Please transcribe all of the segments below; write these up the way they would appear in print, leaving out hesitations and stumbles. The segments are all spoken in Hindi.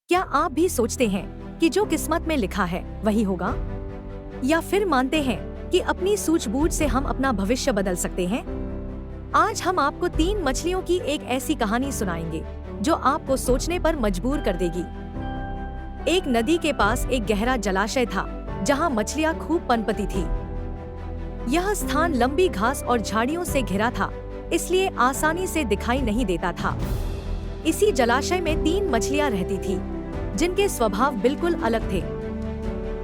क्या आप भी सोचते हैं कि जो किस्मत में लिखा है वही होगा, या फिर मानते हैं कि अपनी सूझबूझ से हम अपना भविष्य बदल सकते हैं? आज हम आपको 3 मछलियों की एक ऐसी कहानी सुनाएंगे जो आपको सोचने पर मजबूर कर देगी। एक नदी के पास एक गहरा जलाशय था जहां मछलियां खूब पनपती थी। यह स्थान लंबी घास और झाड़ियों से घिरा था, इसलिए आसानी से दिखाई नहीं देता था। इसी जलाशय में 3 मछलियां रहती थी, जिनके स्वभाव बिल्कुल अलग थे।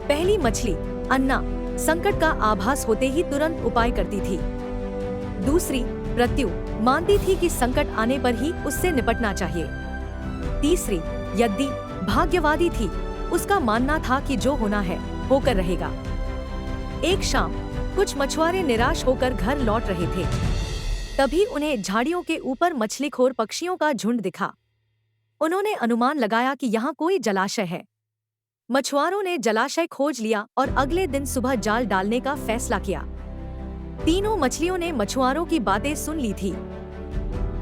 पहली मछली अन्ना संकट का आभास होते ही तुरंत उपाय करती थी। दूसरी प्रत्यु मानती थी कि संकट आने पर ही उससे निपटना चाहिए। तीसरी यद्दी भाग्यवादी थी, उसका मानना था कि जो होना है होकर रहेगा। एक शाम कुछ मछुआरे निराश होकर घर लौट रहे थे। तभी उन्हें झाड़ियों के ऊपर मछलीखोर पक्षियों का झुंड दिखा। उन्होंने अनुमान लगाया कि यहाँ कोई जलाशय है। मछुआरों ने जलाशय खोज लिया और अगले दिन सुबह जाल डालने का फैसला किया। तीनों मछलियों ने मछुआरों की बातें सुन ली थी।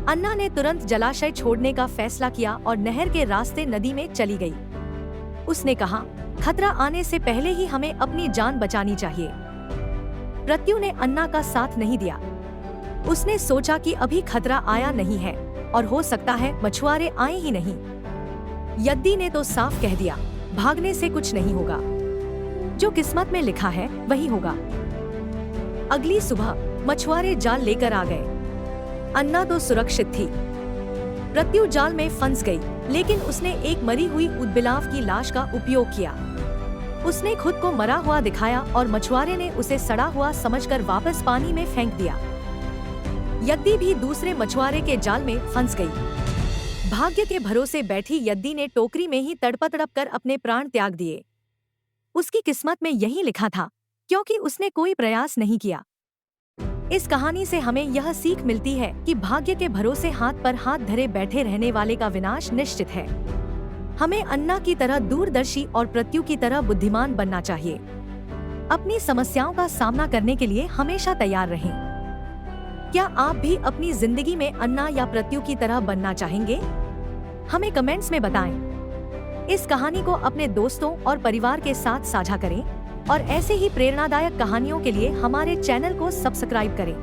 अन्ना ने तुरंत जलाशय छोड़ने का फैसला किया और नहर के रास्ते नदी में चली गई। उसने कहा, खतरा आने से पहले ही हमें अपनी जान बचानी चाहिए। प्रत्यु ने अन्ना का साथ नहीं दिया। उसने सोचा कि अभी खतरा आया नहीं है और हो सकता है मछुआरे आए ही नहीं। यद्दी ने तो साफ कह दिया, भागने से कुछ नहीं होगा, जो किस्मत में लिखा है वही होगा। अगली सुबह मछुआरे जाल लेकर आ गए। अन्ना तो सुरक्षित थी। प्रत्यु जाल में फंस गई, लेकिन उसने एक मरी हुई ऊदबिलाव की लाश का उपयोग किया। उसने खुद को मरा हुआ दिखाया और मछुआरे ने उसे सड़ा हुआ समझकर वापस पानी में फेंक दिया। यद्दी भी दूसरे मछुआरे के जाल में फंस गई। भाग्य के भरोसे बैठी यद्दी ने टोकरी में ही तड़प कर अपने प्राण त्याग दिए। उसकी किस्मत में यही लिखा था, क्योंकि उसने कोई प्रयास नहीं किया। इस कहानी से हमें यह सीख मिलती है कि भाग्य के भरोसे हाथ पर हाथ धरे बैठे रहने वाले का विनाश निश्चित है। हमें अन्ना की तरह दूरदर्शी और प्रत्यु की तरह बुद्धिमान बनना चाहिए। अपनी समस्याओं का सामना करने के लिए हमेशा तैयार रहें। क्या आप भी अपनी जिंदगी में अन्ना या प्रत्यु की तरह बनना चाहेंगे? हमें कमेंट्स में बताएं। इस कहानी को अपने दोस्तों और परिवार के साथ साझा करें और ऐसे ही प्रेरणादायक कहानियों के लिए हमारे चैनल को सब्सक्राइब करें।